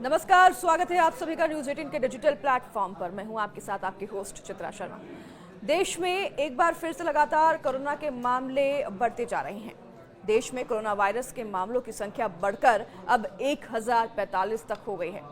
नमस्कार, स्वागत है आप सभी का न्यूज 18 के डिजिटल प्लेटफॉर्म पर। मैं हूं आपके साथ आपकी होस्ट चित्रा शर्मा। देश में एक बार फिर से लगातार कोरोना के मामले बढ़ते जा रहे हैं। देश में कोरोना वायरस के मामलों की संख्या बढ़कर अब 1045 तक हो गई है।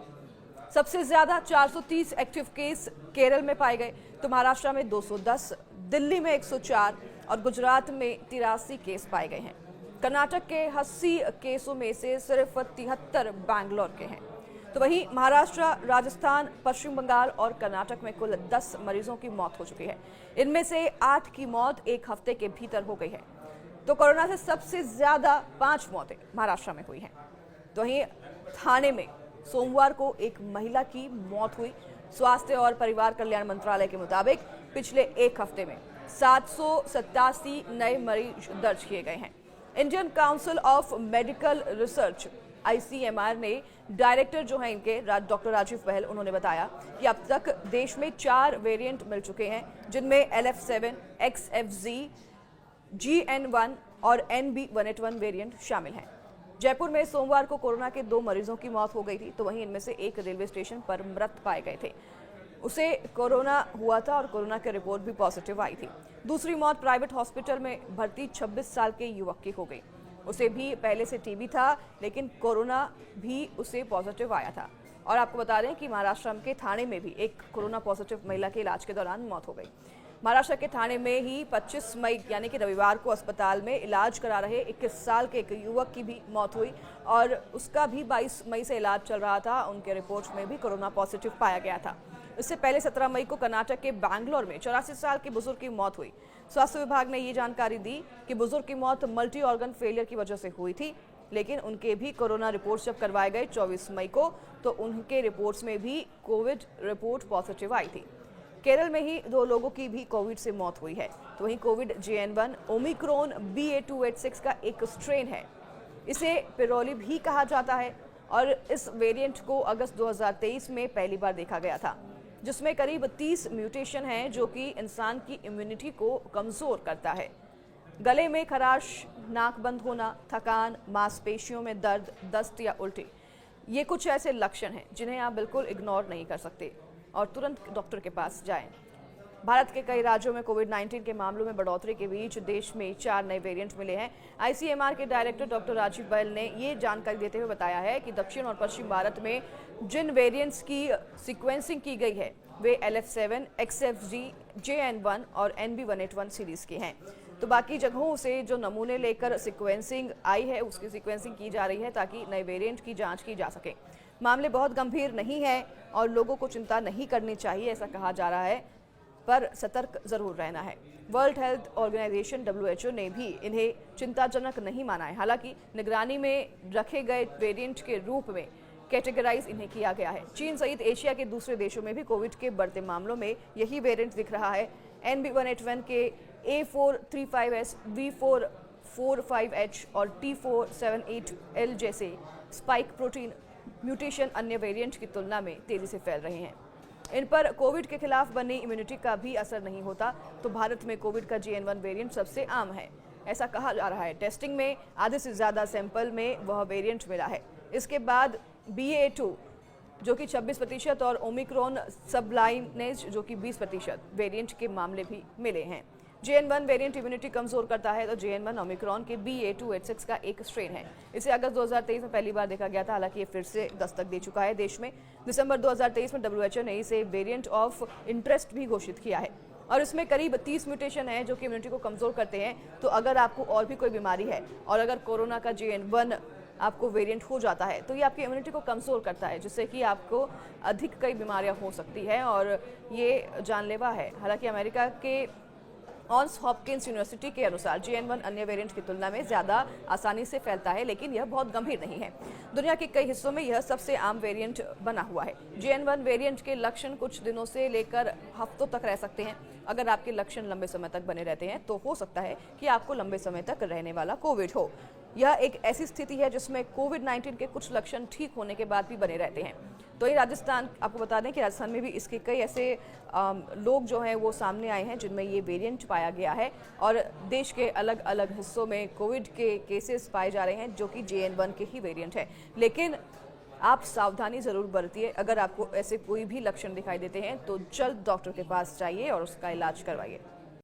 सबसे ज्यादा 430 एक्टिव केस केरल में पाए गए, तो महाराष्ट्र में 210, दिल्ली में 104 और गुजरात में 83 केस पाए गए हैं। कर्नाटक के 80 केसों में से सिर्फ 73 बैंगलोर के हैं। तो वहीं महाराष्ट्र, राजस्थान, पश्चिम बंगाल और कर्नाटक में कुल 10 मरीजों की मौत हो चुकी है। इनमें से 8 की मौत एक हफ्ते के भीतर हो गई है। तो कोरोना से सबसे ज्यादा 5 मौतें महाराष्ट्र में हुई हैं। तो वहीं थाने में सोमवार को एक महिला की मौत हुई। स्वास्थ्य और परिवार कल्याण मंत्रालय के मुताबिक पिछले एक हफ्ते में 787 नए मरीज दर्ज किए गए हैं। Indian council of medical research ICMR ने डायरेक्टर जो हैं इनके डॉक्टर राजीव बहल, उन्होंने बताया कि अब तक देश में 4 वेरिएंट मिल चुके हैं, जिनमें LF7, XFZ, GN1 और NB181 वेरिएंट शामिल हैं। जयपुर में सोमवार को कोरोना के 2 मरीजों की मौत हो गई थी, तो वहीं इनमें से एक रेलवे स्टेशन पर मृत पाए गए थे। उसे कोरोना हुआ था और कोरोना की रिपोर्ट भी पॉजिटिव आई थी। दूसरी मौत प्राइवेट हॉस्पिटल में भर्ती 26 साल के युवक की हो गई। उसे भी पहले से टीबी था, लेकिन कोरोना भी उसे पॉजिटिव आया था। और आपको बता दें कि महाराष्ट्र के थाने में भी एक कोरोना पॉजिटिव महिला के इलाज के दौरान मौत हो गई। महाराष्ट्र के थाने में ही 25 मई यानी कि रविवार को अस्पताल में इलाज करा रहे 21 साल के एक युवक की भी मौत हुई और उसका भी 22 मई से इलाज चल रहा था। उनके रिपोर्ट में भी कोरोना पॉजिटिव पाया गया था। इससे पहले 17 मई को कर्नाटक के बैंगलोर में 84 साल के बुजुर्ग की मौत हुई। स्वास्थ्य विभाग ने ये जानकारी दी कि बुजुर्ग की मौत मल्टी ऑर्गन फेलियर की वजह से हुई थी, लेकिन उनके भी कोरोना रिपोर्ट्स जब करवाए गए 24 मई को, तो उनके रिपोर्ट्स में भी कोविड रिपोर्ट पॉजिटिव आई थी। केरल में ही 2 लोगों की भी कोविड से मौत हुई है। तो वहीं कोविड JN1 ओमिक्रॉन BA.2.86 का एक स्ट्रेन है। इसे पिरोली भी कहा जाता है और इस वेरिएंट को अगस्त 2023 में पहली बार देखा गया था, जिसमें करीब 30 म्यूटेशन हैं जो कि इंसान की इम्यूनिटी को कमजोर करता है। गले में खराश, नाक बंद होना, थकान, मांसपेशियों में दर्द, दस्त या उल्टी, ये कुछ ऐसे लक्षण हैं जिन्हें आप बिल्कुल इग्नोर नहीं कर सकते और तुरंत डॉक्टर के पास जाएं। भारत के कई राज्यों में कोविड-19 के मामलों में बढ़ोतरी के बीच देश में 4 नए वेरिएंट मिले हैं। ICMR के डायरेक्टर डॉक्टर राजीव बहल ने ये जानकारी देते हुए बताया है कि दक्षिण और पश्चिम भारत में जिन वेरिएंट्स की सीक्वेंसिंग की गई है वे LF7, XFZ, JN1 और NB181 सीरीज के हैं। तो बाकी जगहों से जो नमूने लेकर सीक्वेंसिंग आई है उसकी सीक्वेंसिंग की जा रही है ताकि नए वेरिएंट की जांच की जा सके। मामले बहुत गंभीर नहीं है और लोगों को चिंता नहीं करनी चाहिए, ऐसा कहा जा रहा है, पर सतर्क जरूर रहना है। वर्ल्ड हेल्थ ऑर्गेनाइजेशन WHO ने भी इन्हें चिंताजनक नहीं माना है। हालांकि निगरानी में रखे गए वेरिएंट के रूप में कैटेगराइज इन्हें किया गया है। चीन सहित एशिया के दूसरे देशों में भी कोविड के बढ़ते मामलों में यही वेरिएंट दिख रहा है। NB181 के A435S, V445H और T478L जैसे स्पाइक प्रोटीन म्यूटेशन अन्य वेरिएंट की तुलना में तेजी से फैल रहे हैं। इन पर कोविड के खिलाफ बनी इम्यूनिटी का भी असर नहीं होता। तो भारत में कोविड का JN1 वेरिएंट सबसे आम है, ऐसा कहा जा रहा है। टेस्टिंग में आधे से ज्यादा सैंपल में वह वेरिएंट मिला है। इसके बाद BA.2 जो कि 26% और ओमिक्रॉन सबलाइनेज जो कि 20% वेरिएंट के मामले भी मिले हैं। JN1 वेरिएंट इम्यूनिटी कमजोर करता है, तो JN1 ओमिक्रॉन के BA.2.86 का एक स्ट्रेन है। इसे अगस्त 2023 में पहली बार देखा गया था, हालांकि ये फिर से दस्तक दे चुका है देश में। दिसंबर 2023 में WHO ने इसे वेरिएंट ऑफ इंटरेस्ट भी घोषित किया है और इसमें करीब 30 म्यूटेशन है जो कि इम्यूनिटी को कमजोर करते हैं। तो अगर आपको और भी कोई बीमारी है और अगर कोरोना का JN1 आपको वेरिएंट हो जाता है तो ये आपकी इम्यूनिटी को कमजोर करता है, जिससे कि आपको अधिक कई बीमारियां हो सकती हैं और ये जानलेवा है। हालांकि अमेरिका के जॉन्स हॉपकिंस यूनिवर्सिटी के अनुसार JN1 अन्य वेरिएंट की तुलना में ज्यादा आसानी से फैलता है, लेकिन यह बहुत गंभीर नहीं है। दुनिया के कई हिस्सों में यह सबसे आम वेरिएंट बना हुआ है। JN1 वेरिएंट के लक्षण कुछ दिनों से लेकर हफ्तों तक रह सकते हैं। अगर आपके लक्षण लंबे समय तक बने रहते हैं तो हो सकता है कि आपको लंबे समय तक रहने वाला कोविड हो। यह एक ऐसी स्थिति है जिसमें कोविड-19 के कुछ लक्षण ठीक होने के बाद भी बने रहते हैं। तो ये राजस्थान, आपको बता दें कि राजस्थान में भी इसके कई ऐसे लोग जो हैं वो सामने आए हैं जिनमें ये वेरिएंट पाया गया है और देश के अलग अलग हिस्सों में कोविड के केसेस पाए जा रहे हैं जो कि JN1 के ही वेरिएंट है। लेकिन आप सावधानी जरूर बरतिए। अगर आपको ऐसे कोई भी लक्षण दिखाई देते हैं तो जल्द डॉक्टर के पास जाइए और उसका इलाज करवाइए।